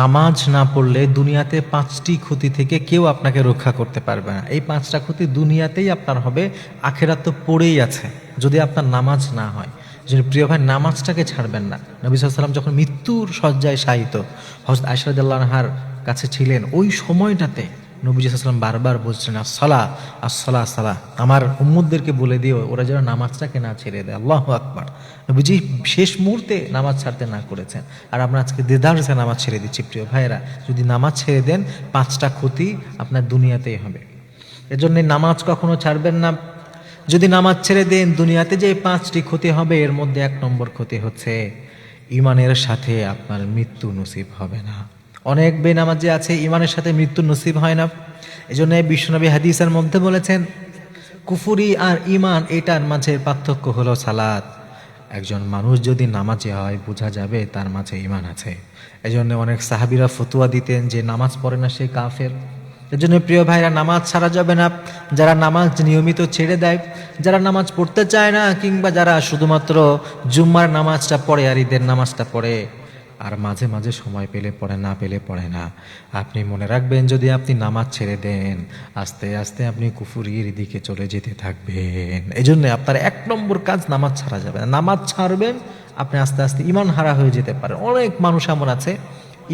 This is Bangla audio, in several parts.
নামাজ না পড়লে দুনিয়াতে 5টি ক্ষতি থেকে কেউ আপনাকে রক্ষা করতে পারবে না। এই 5টা ক্ষতি দুনিয়াতেই আপনার হবে, আখেরাত তো পড়েই আছে যদি আপনার নামাজ না হয়। যদি প্রিয় ভাই নামাজটাকে ছাড়বেন না। নবী সাল্লাল্লাহু আলাইহি ওয়াসাল্লাম যখন মৃত্যুর শয্যায় শায়িত হযরত আয়েশা রাদিয়াল্লাহু আনহার কাছে ছিলেন, ওই সময়টাতে নবী সাল্লাল্লাহু আলাইহি ওয়াসাল্লাম বারবার বলছেন আসসালা আসসালা সালা, আমার উম্মতদেরকে বলে দিও ওরা যেন নামাজটাকে না ছেড়ে দেয়। আল্লাহু আকবার। নবীজি শেষ মুহূর্তে নামাজ ছাড়তে না করেছেন, আর আমরা আজকে দেদারসে নামাজ ছেড়ে দিচ্ছি। প্রিয় ভাইয়েরা, যদি নামাজ ছেড়ে দেন 5টা ক্ষতি আপনার দুনিয়াতেই হবে। এজন্য নামাজ কখনো ছাড়বেন না। যদি নামাজ ছেড়ে দেন দুনিয়াতে যে 5টি ক্ষতি হবে, এর মধ্যে 1 নম্বর ক্ষতি হচ্ছে ঈমানের সাথে আপনার মৃত্যু নসিব হবে না। অনেক বেনামাজি আছে ঈমানের সাথে মৃত্যু নসিব হয় না। এজন্য বিশ্বনবী হাদিসের মধ্যে বলেছেন কুফরি আর ঈমান এটার মাঝে পার্থক্য হলো সালাত। একজন মানুষ যদি নামাজি হয় বোঝা যাবে তার মাঝে ঈমান আছে। এজন্য অনেক সাহাবীরা ফতোয়া দিতেন যে নামাজ পড়ে না সে কাফের। এজন্য প্রিয় ভাইরা, নামাজ ছাড়া যাবে না। যারা নামাজ নিয়মিত ছেড়ে দেয়, যারা নামাজ পড়তে চায় না, কিংবা যারা শুধুমাত্র জুম্মার নামাজটা পড়ে আর ঈদের নামাজটা পড়ে আর মাঝে মাঝে সময় পেলে পড়ে, না পেলে পড়ে না, আপনি মনে রাখবেন যদি আপনি নামাজ ছেড়ে দেন আস্তে আস্তে আপনি কুফুরির দিকে চলে যেতে থাকবেন। এজন্য আপনার 1 নম্বর কাজ নামাজ ছাড়া যাবে না। নামাজ ছাড়বেন আপনি আস্তে আস্তে ঈমান হারা হয়ে যেতে পারেন। অনেক মানুষ এমন আছে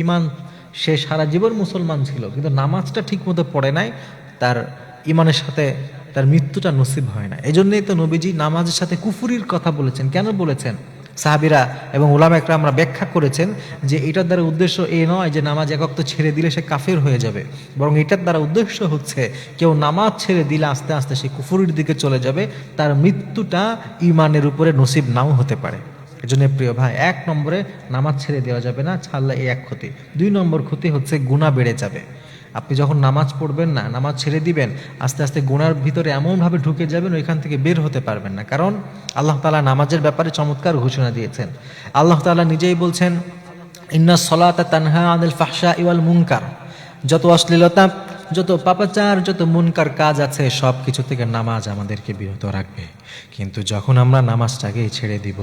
ঈমান, সে সারা জীবন মুসলমান ছিল কিন্তু নামাজটা ঠিক মতো পড়ে নাই, তার ঈমানের সাথে তার মৃত্যুটা নসিব হয় না। এজন্যই তো নবীজি নামাজের সাথে কুফুরির কথা বলেছেন। কেন বলেছেন? সাহাবীরা এবং উলামা একরামরা ব্যাখ্যা করেছেন যে এটার দ্বারা উদ্দেশ্য এই নয় যে নামাজ এক ওয়াক্ত ছেড়ে দিলে সে কাফের হয়ে যাবে, বরং এটার দ্বারা উদ্দেশ্য হচ্ছে কেউ নামাজ ছেড়ে দিলে আস্তে আস্তে সে কুফুরির দিকে চলে যাবে, তার মৃত্যুটা ঈমানের উপরে নসিব নাও হতে পারে। এজন্য প্রিয় ভাই, 1 নম্বরে নামাজ ছেড়ে দেওয়া যাবে না, ছাড়লে এই 1 ক্ষতি। 2 নম্বর ক্ষতি হচ্ছে গুনাহ বেড়ে যাবে। আপনি যখন নামাজ পড়বেন না, নামাজ ছেড়ে দিবেন, আস্তে আস্তে গুনার ভিতরে এমনভাবে ঢুকে যাবেন ওইখান থেকে বের হতে পারবেন না। কারণ আল্লাহ তাআলা নামাজের ব্যাপারে চমৎকার ঘোষণা দিয়েছেন। আল্লাহ তাআলা নিজেই বলছেন ইন্নাস সালাতা তানহা আনিল ফাহশাই ওয়াল মুনকার। যত অশ্লীলতা, যত পাপাচার, যত মুনকার কাজ আছে সব কিছু থেকে নামাজ আমাদেরকে বিরত রাখবে। কিন্তু যখন আমরা নামাজটাকেই ছেড়ে দিব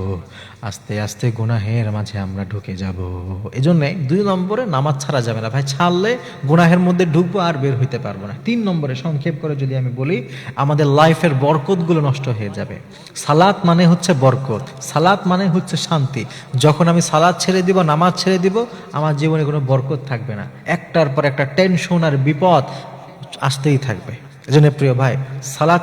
আস্তে আস্তে গুনাহের মাঝে আমরা ঢুকে যাব। এজন্য 2 নম্বরে নামাজ ছাড়া যাবে না ভাই। ছাড়লে গুনাহের মধ্যে ঢুকবো আর বের হইতে পারবো না। 3 নম্বরে সংক্ষেপ করে যদি আমি বলি, আমাদের লাইফের বরকতগুলো নষ্ট হয়ে যাবে। সালাত মানে হচ্ছে বরকত, সালাত মানে হচ্ছে শান্তি। যখন আমি সালাত ছেড়ে দিব, নামাজ ছেড়ে দিব, আমার জীবনে কোনো বরকত থাকবে না। একটার পর একটা টেনশন আর বিপদ আসতেই থাকবে। এজন্য প্রিয় ভাই, সালাত